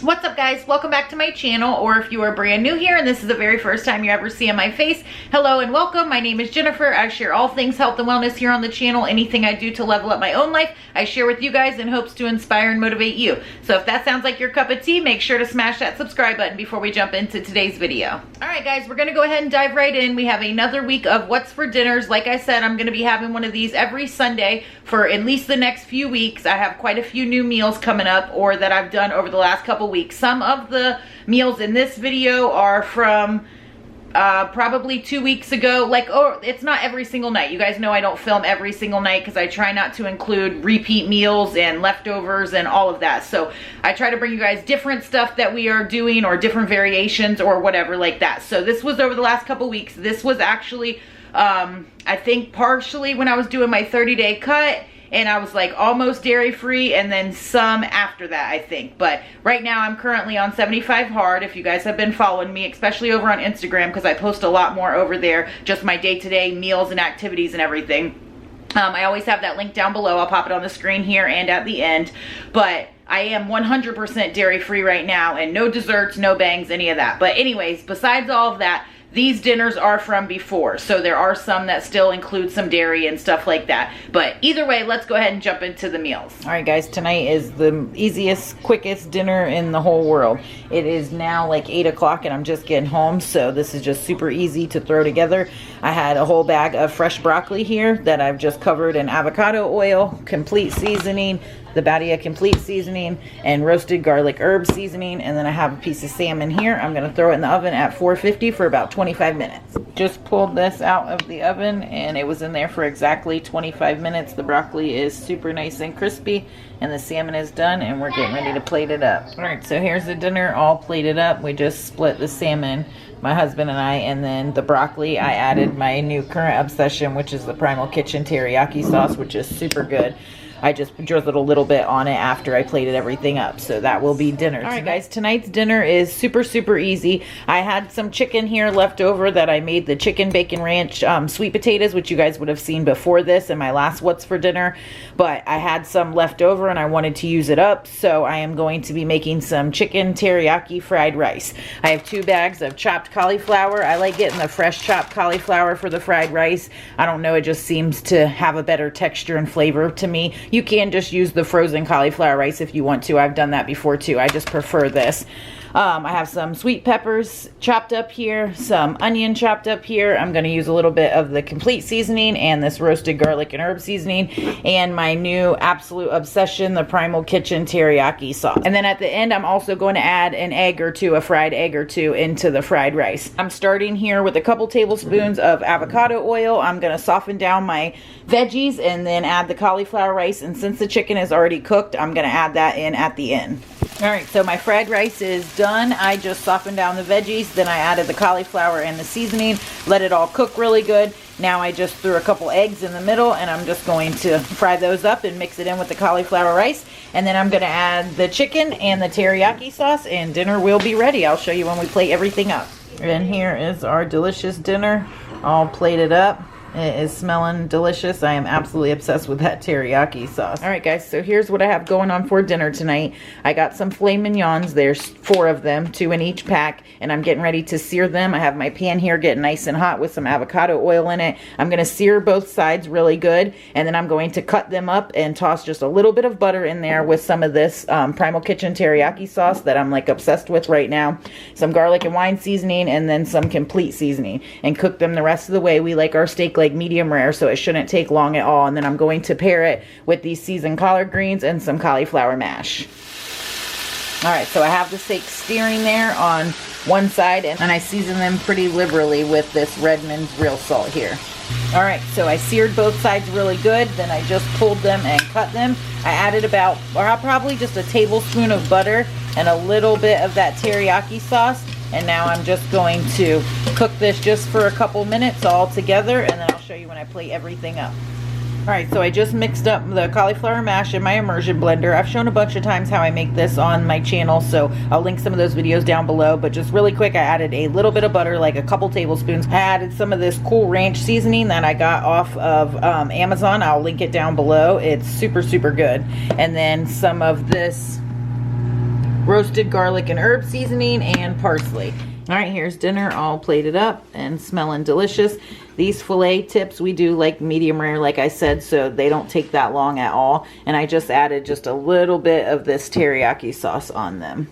What's up, guys? Welcome back to my channel, or if you are brand new here and this is the very first time you ever see my face, hello and welcome. My name is Jennifer. I share all things health and wellness here on the channel. Anything I do to level up my own life, I share with you guys in hopes to inspire and motivate you. So if that sounds like your cup of tea, make sure to smash that subscribe button before we jump into today's video. All right, guys, we're gonna go ahead and dive right in. We have another week of what's for dinners. Like I said, I'm gonna be having one of these every Sunday for at least the next few weeks. I have quite a few new meals coming up, or that I've done over the last couple weeks. Some of the meals in this video are from probably 2 weeks ago. Like, oh, it's not every single night. You guys know I don't film every single night because I try not to include repeat meals and leftovers and all of that. So I try to bring you guys different stuff that we are doing, or different variations or whatever like that. So this was over the last couple weeks. This was actually I think partially when I was doing my 30-day cut, and I was like almost dairy free, and then some after that, I think. But right now I'm currently on 75 hard. If you guys have been following me, especially over on Instagram, because I post a lot more over there, just my day-to-day meals and activities and everything. I always have that link down below. I'll pop it on the screen here and at the end. But I am 100% dairy free right now, and no desserts, no bangs, any of that. But anyways, besides all of that, these dinners are from before, so there are some that still include some dairy and stuff like that. But either way, let's go ahead and jump into the meals. All right, guys, tonight is the easiest, quickest dinner in the whole world. It is now like 8 o'clock and I'm just getting home, so this is just super easy to throw together. I had a whole bag of fresh broccoli here that I've just covered in avocado oil, complete seasoning, the Badia complete seasoning, and roasted garlic herb seasoning. And then I have a piece of salmon here. I'm gonna throw it in the oven at 450 for about 25 minutes. Just pulled this out of the oven and it was in there for exactly 25 minutes. The broccoli is super nice and crispy, and the salmon is done, and we're getting ready to plate it up. All right, so here's the dinner all plated up. We just split the salmon, my husband and I, and then the broccoli, I added my new current obsession, which is the Primal Kitchen teriyaki sauce, which is super good. I just drizzled a little bit on it after I plated everything up. So that will be dinner. All right, guys, tonight's dinner is super easy. I had some chicken here left over that I made the chicken bacon ranch sweet potatoes, which you guys would have seen before this in my last what's for dinner. But I had some left over and I wanted to use it up. So I am going to be making some chicken teriyaki fried rice. I have 2 bags of chopped cauliflower. I like getting the fresh chopped cauliflower for the fried rice. I don't know, it just seems to have a better texture and flavor to me. You can just use the frozen cauliflower rice if you want to. I've done that before too. I just prefer this. I have some sweet peppers chopped up here, some onion chopped up here. I'm going to use a little bit of the complete seasoning and this roasted garlic and herb seasoning, and my new absolute obsession, the Primal Kitchen teriyaki sauce. And then at the end, I'm also going to add an egg or two, a fried egg or two, into the fried rice. I'm starting here with a couple tablespoons of avocado oil. I'm going to soften down my veggies and then add the cauliflower rice. And since the chicken is already cooked, I'm going to add that in at the end. All right, so my fried rice is done. I just softened down the veggies, then I added the cauliflower and the seasoning, let it all cook really good. Now I just threw a couple eggs in the middle, and I'm just going to fry those up and mix it in with the cauliflower rice. And then I'm going to add the chicken and the teriyaki sauce, and dinner will be ready. I'll show you when we plate everything up. And here is our delicious dinner, all plated up. It is smelling delicious. I am absolutely obsessed with that teriyaki sauce. All right, guys, so here's what I have going on for dinner tonight. I got some filet mignons. There's 4 of them, 2 in each pack, and I'm getting ready to sear them. I have my pan here getting nice and hot with some avocado oil in it. I'm going to sear both sides really good, and then I'm going to cut them up and toss just a little bit of butter in there with some of this Primal Kitchen teriyaki sauce that I'm like obsessed with right now. Some garlic and wine seasoning, and then some complete seasoning, and cook them the rest of the way. We like our steak like medium rare, so it shouldn't take long at all. And then I'm going to pair it with these seasoned collard greens and some cauliflower mash. All right, so I have the steak steering there on one side, and I season them pretty liberally with this Redmond's real salt here. All right, so I seared both sides really good. Then I just pulled them and cut them. I added about, or probably just a tablespoon of butter and a little bit of that teriyaki sauce. And now I'm just going to cook this just for a couple minutes all together, and then I'll show you when I plate everything up. All right, so I just mixed up the cauliflower mash in my immersion blender. I've shown a bunch of times how I make this on my channel, so I'll link some of those videos down below. But just really quick, I added a little bit of butter, like a couple tablespoons. I added some of this Cool Ranch seasoning that I got off of Amazon. I'll link it down below. It's super, super good. And then some of this roasted garlic and herb seasoning, and parsley. All right, here's dinner all plated up and smelling delicious. These filet tips we do like medium rare, like I said, so they don't take that long at all. And I just added just a little bit of this teriyaki sauce on them.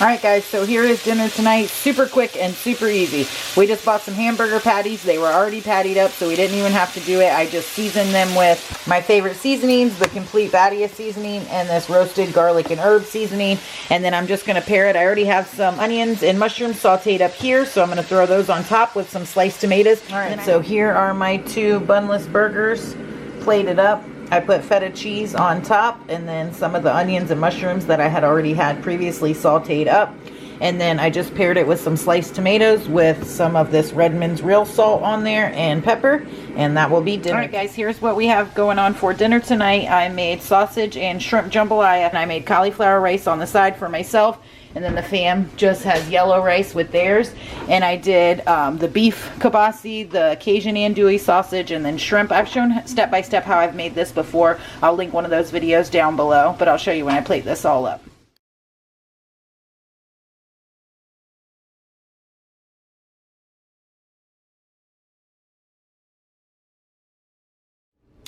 All right, guys, so here is dinner tonight. Super quick and super easy. We just bought some hamburger patties. They were already pattied up, so we didn't even have to do it. I just seasoned them with my favorite seasonings, the complete Badia seasoning, and this roasted garlic and herb seasoning. And then I'm just going to pair it. I already have some onions and mushrooms sauteed up here, so I'm going to throw those on top with some sliced tomatoes. All right, so here are my 2 bunless burgers plated up. I put feta cheese on top, and then some of the onions and mushrooms that I had already had previously sauteed up. And then I just paired it with some sliced tomatoes with some of this Redmond's real salt on there and pepper, and that will be dinner. All right, guys, here's what we have going on for dinner tonight. I made sausage and shrimp jambalaya, and I made cauliflower rice on the side for myself. And then the fam just has yellow rice with theirs. And I did the beef kibasi, the Cajun andouille sausage, and then shrimp. I've shown step by step how I've made this before. I'll link one of those videos down below, but I'll show you when I plate this all up.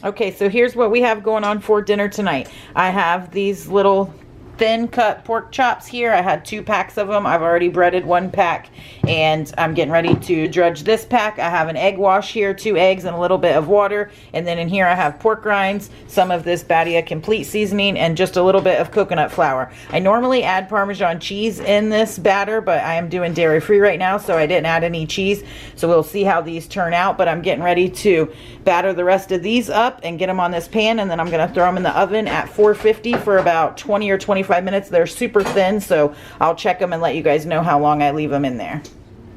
Okay, so here's what we have going on for dinner tonight. I have these little thin cut pork chops here. I had 2 packs of them. I've already breaded 1 pack, and I'm getting ready to drudge this pack. I have an egg wash here, 2 eggs and a little bit of water. And then in here I have pork rinds, some of this Badia complete seasoning, and just a little bit of coconut flour. I normally add Parmesan cheese in this batter, but I am doing dairy free right now, so I didn't add any cheese. So we'll see how these turn out, but I'm getting ready to batter the rest of these up and get them on this pan, and then I'm going to throw them in the oven at 450 for about 20 or 25 minutes. They're super thin, so I'll check them and let you guys know how long I leave them in there.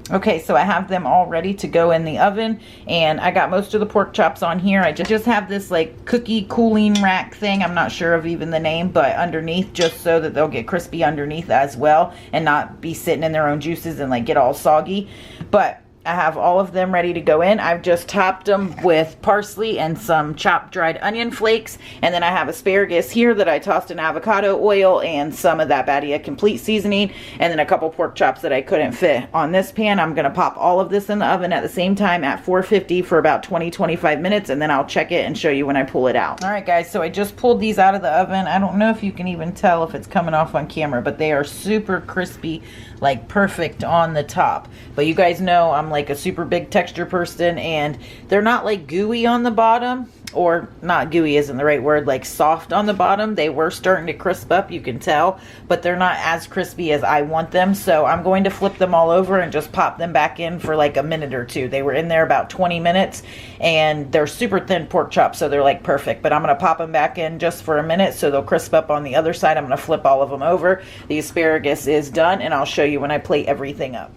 Okay, so I have them all ready to go in the oven, and I got most of the pork chops on here. I just have this like cookie cooling rack thing. I'm not sure of even the name, but underneath, just so that they'll get crispy underneath as well and not be sitting in their own juices and like get all soggy. But I have all of them ready to go in. I've just topped them with parsley and some chopped dried onion flakes. And then I have asparagus here that I tossed in avocado oil and some of that Badia complete seasoning. And then a couple pork chops that I couldn't fit on this pan. I'm going to pop all of this in the oven at the same time at 450 for about 20-25 minutes. And then I'll check it and show you when I pull it out. All right, guys, so I just pulled these out of the oven. I don't know if you can even tell if it's coming off on camera, but they are super crispy, like perfect on the top. But you guys know I'm like a super big texture person, and they're not like gooey on the bottom, or not gooey isn't the right word, like soft on the bottom. They were starting to crisp up, you can tell, but they're not as crispy as I want them. So I'm going to flip them all over and just pop them back in for like a minute or 2. They were in there about 20 minutes, and they're super thin pork chops, so they're like perfect. But I'm going to pop them back in just for a minute so they'll crisp up on the other side. I'm going to flip all of them over. The asparagus is done, and I'll show you when I plate everything up.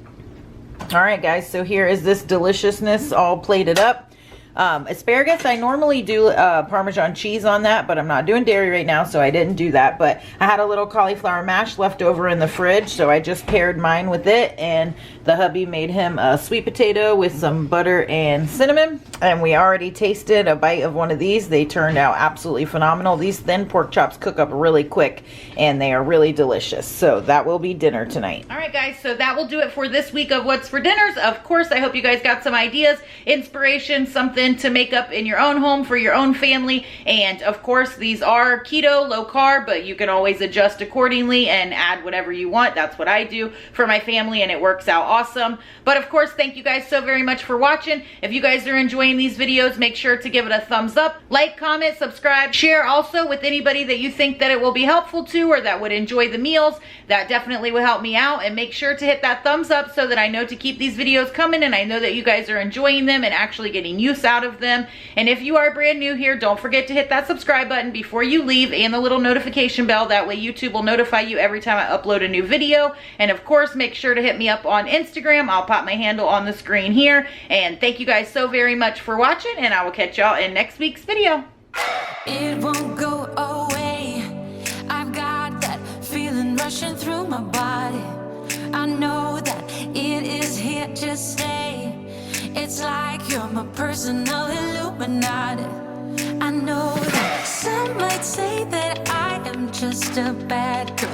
All right, guys, so here is this deliciousness all plated up. Asparagus, I normally do Parmesan cheese on that, but I'm not doing dairy right now, so I didn't do that. But I had a little cauliflower mash left over in the fridge, so I just paired mine with it, and the hubby made him a sweet potato with some butter and cinnamon, and we already tasted a bite of one of these. They turned out absolutely phenomenal. These thin pork chops cook up really quick, and they are really delicious. So that will be dinner tonight. All right, guys, so that will do it for this week of What's for Dinners. Of course, I hope you guys got some ideas, inspiration, something to make up in your own home for your own family. And of course, these are keto, low carb, but you can always adjust accordingly and add whatever you want. That's what I do for my family, and it works out awesome. But of course, thank you guys so very much for watching. If you guys are enjoying these videos, make sure to give it a thumbs up, like, comment, subscribe, share also with anybody that you think that it will be helpful to or that would enjoy the meals. That definitely will help me out. And make sure to hit that thumbs up so that I know to keep these videos coming, and I know that you guys are enjoying them and actually getting use out of them. And if you are brand new here, don't forget to hit that subscribe button before you leave, and the little notification bell. That way YouTube will notify you every time I upload a new video. And of course, make sure to hit me up on Instagram. I'll pop my handle on the screen here. And thank you guys so very much for watching, and I will catch y'all in next week's video. It won't go away. I've got that feeling rushing through my body. I know that it is here to stay. It's like you're my personal Illuminati. I know that Some might say that I am just a bad girl,